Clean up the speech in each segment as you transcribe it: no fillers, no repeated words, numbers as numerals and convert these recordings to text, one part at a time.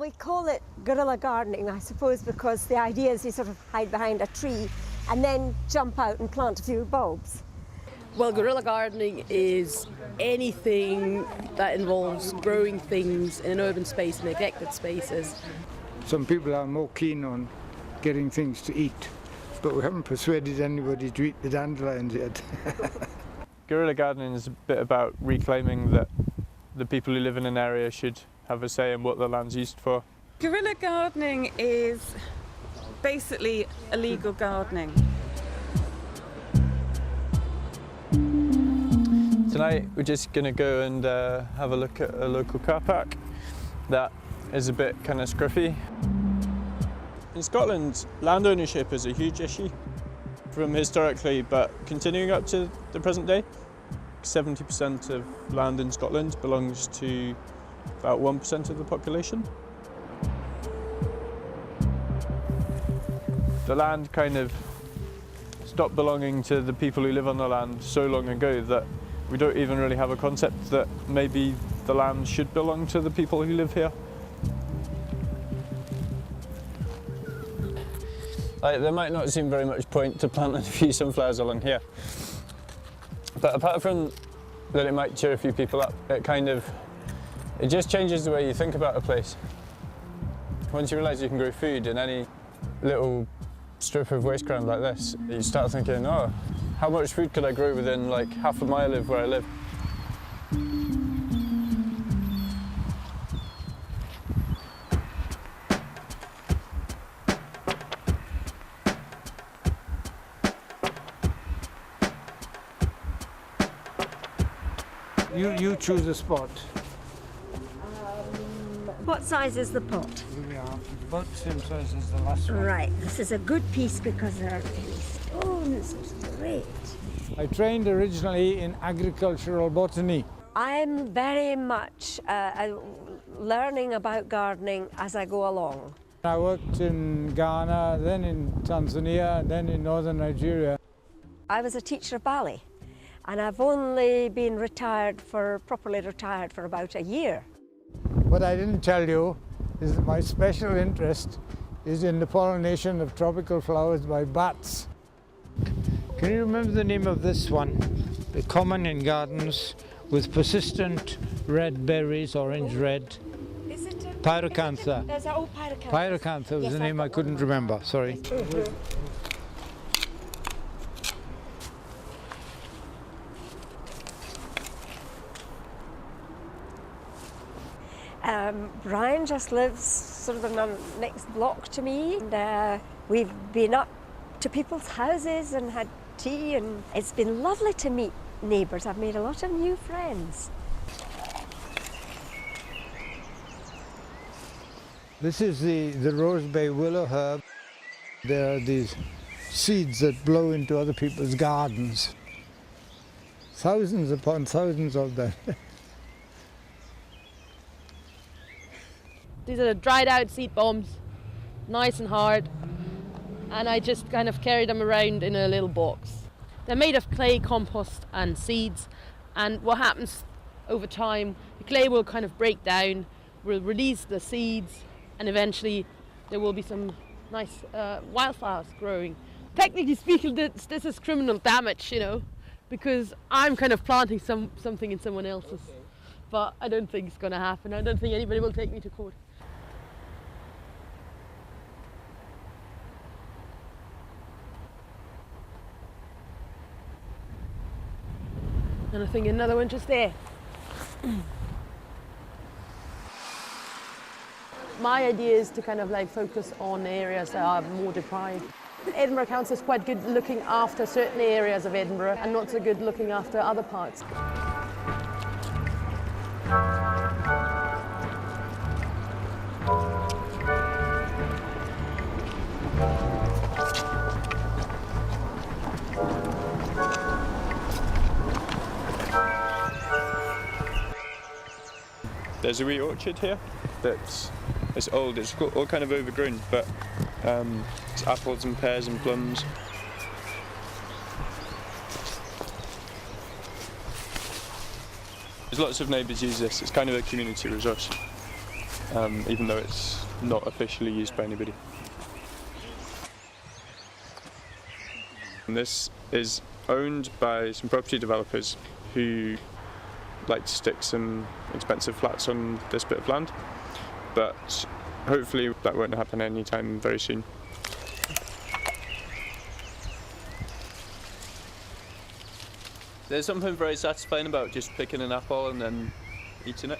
we call it guerrilla gardening, I suppose, because the idea is you sort of hide behind a tree and then jump out and plant a few bulbs. Well, guerrilla gardening is anything that involves growing things in an urban space, neglected spaces. Some people are more keen on getting things to eat, but we haven't persuaded anybody to eat the dandelions yet. Guerrilla gardening is a bit about reclaiming that the people who live in an area should have a say in what the land's used for. Guerrilla gardening is basically illegal gardening. Tonight we're just going to go and have a look at a local car park that is a bit kind of scruffy. In Scotland, land ownership is a huge issue from historically, but continuing up to the present day. 70% of land in Scotland belongs to about 1% of the population. The land kind of stopped belonging to the people who live on the land so long ago that we don't even really have a concept that maybe the land should belong to the people who live here. There might not seem very much point to planting a few sunflowers along here, but apart from that it might cheer a few people up, it just changes the way you think about a place. Once you realise you can grow food in any little strip of waste ground like this, you start thinking, oh, how much food could I grow within like half a mile of where I live? You choose a spot. What size is the pot? About the same size as the last one. Right, this is a good piece because there are any stones. It's great. I trained originally in agricultural botany. I'm very much learning about gardening as I go along. I worked in Ghana, then in Tanzania, then in northern Nigeria. I was a teacher of ballet, and I've only been properly retired for about a year. What I didn't tell you is that my special interest is in the pollination of tropical flowers by bats. Can you remember the name of this one? They're common in gardens with persistent red berries, orange red. Is it Pyracantha. Pyracantha. Pyracantha was Yes, the name I couldn't remember, sorry. Mm-hmm. Brian just lives sort of in the next block to me, and we've been up to people's houses and had tea, and it's been lovely to meet neighbours. I've made a lot of new friends. This is the rosebay willow herb. There are these seeds that blow into other people's gardens. Thousands upon thousands of them. These are dried out seed bombs, nice and hard, and I just kind of carry them around in a little box. They're made of clay, compost and seeds, and what happens over time, the clay will kind of break down, will release the seeds, and eventually there will be some nice wildflowers growing. Technically speaking, this is criminal damage, you know, because I'm kind of planting something in someone else's, but I don't think it's going to happen. I don't think anybody will take me to court. And I think another one just there. My idea is to kind of like focus on areas that are more deprived. Edinburgh Council is quite good looking after certain areas of Edinburgh and not so good looking after other parts. There's a wee orchard here it's old, it's all kind of overgrown, but it's apples and pears and plums. There's lots of neighbours use this, it's kind of a community resource. even though it's not officially used by anybody. And this is owned by some property developers who like to stick some expensive flats on this bit of land, but hopefully that won't happen anytime very soon. There's something very satisfying about just picking an apple and then eating it.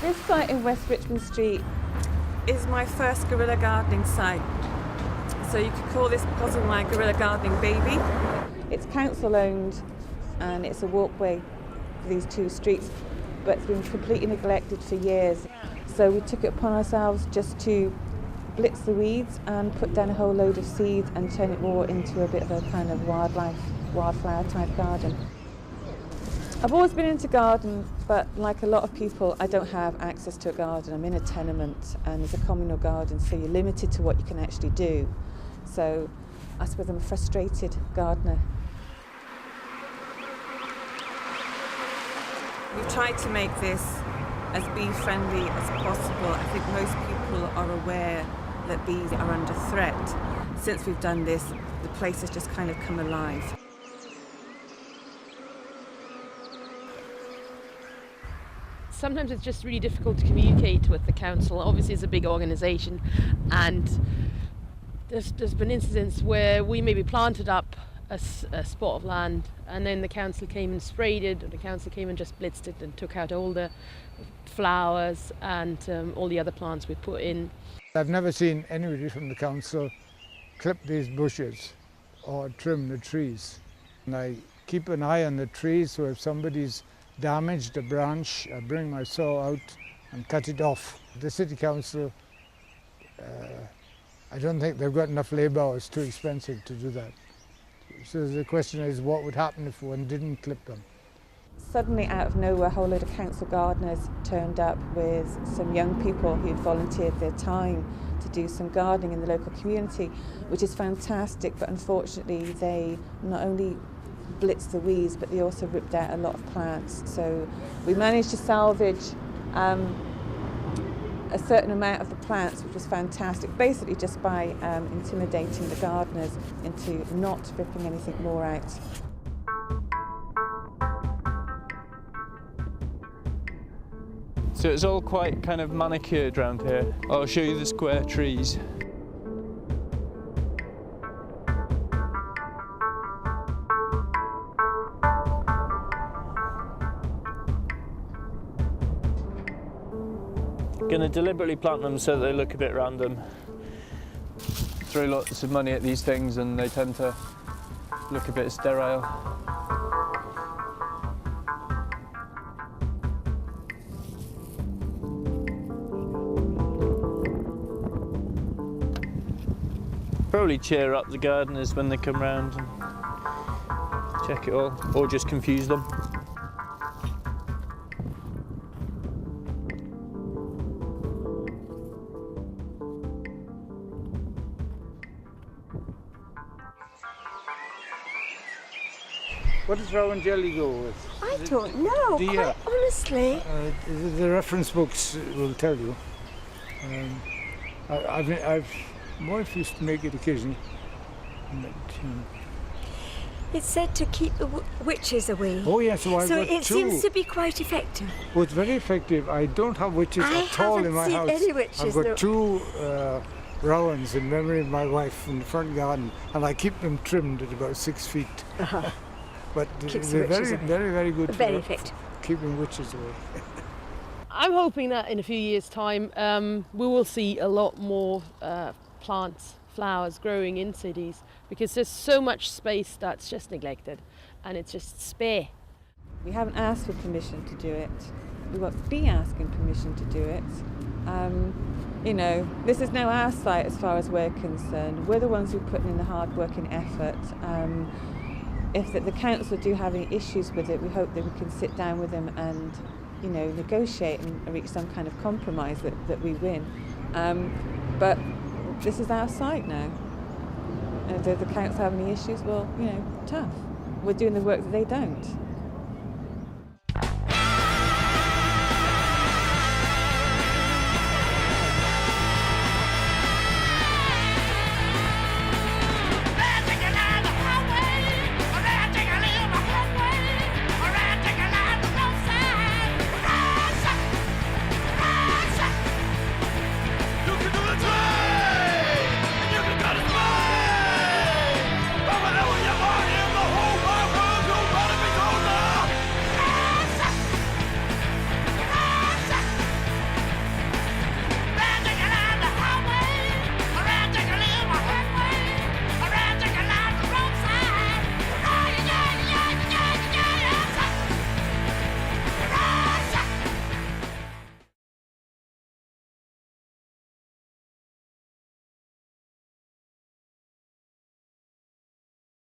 This site in West Richmond Street is my first guerrilla gardening site. So you could call this possibly my guerrilla gardening baby. It's council owned and it's a walkway for these two streets, but it's been completely neglected for years. So we took it upon ourselves just to blitz the weeds and put down a whole load of seeds and turn it more into a bit of a kind of wildflower type garden. I've always been into garden, but like a lot of people, I don't have access to a garden. I'm in a tenement and there's a communal garden, so you're limited to what you can actually do. So I suppose I'm a frustrated gardener. We've tried to make this as bee-friendly as possible. I think most people are aware that bees are under threat. Since we've done this, the place has just kind of come alive. Sometimes it's just really difficult to communicate with the council. Obviously it's a big organisation, and there's been incidents where we maybe planted up a spot of land and then the council came and sprayed it, or the council came and just blitzed it and took out all the flowers and all the other plants we put in. I've never seen anybody from the council clip these bushes or trim the trees. And I keep an eye on the trees, so if somebody's damaged a branch, I bring my saw out and cut it off. The city council, I don't think they've got enough labour, or it's too expensive to do that. So the question is, what would happen if one didn't clip them? Suddenly out of nowhere, a whole load of council gardeners turned up with some young people who'd volunteered their time to do some gardening in the local community, which is fantastic, but unfortunately they not only blitzed the weeds, but they also ripped out a lot of plants. So we managed to salvage a certain amount of the plants, which was fantastic, basically just by intimidating the gardeners into not ripping anything more out. So it's all quite kind of manicured around here. I'll show you the square trees. Going to deliberately plant them so that they look a bit random. Throw lots of money at these things and they tend to look a bit sterile. Probably cheer up the gardeners when they come round and check it all, or just confuse them. What does rowan jelly go with? I don't know, deer? quite honestly. The reference books will tell you. My wife used to make it occasionally. But, It's said to keep the witches away. oh yes, so I've So got it two. seems to be quite effective. Oh, it's very effective. I don't have witches I at all in my haven't house. seen any witches, I've got no. two rowans in memory of my wife in the front garden, and I keep them trimmed at about 6 feet. But Keeps the they're witches very, away. very, very good Very for effective. keeping witches away. I'm hoping that in a few years' time we will see a lot more plants, flowers growing in cities, because there's so much space that's just neglected and it's just spare. We haven't asked for permission to do it. We won't be asking permission to do it. You know, this is now our site as far as we're concerned. We're the ones who put in the hard work and effort. If the council do have any issues with it, we hope that we can sit down with them and, you know, negotiate and reach some kind of compromise that we win. But this is our site now. And if the council have any issues, well, you know, tough. We're doing the work that they don't.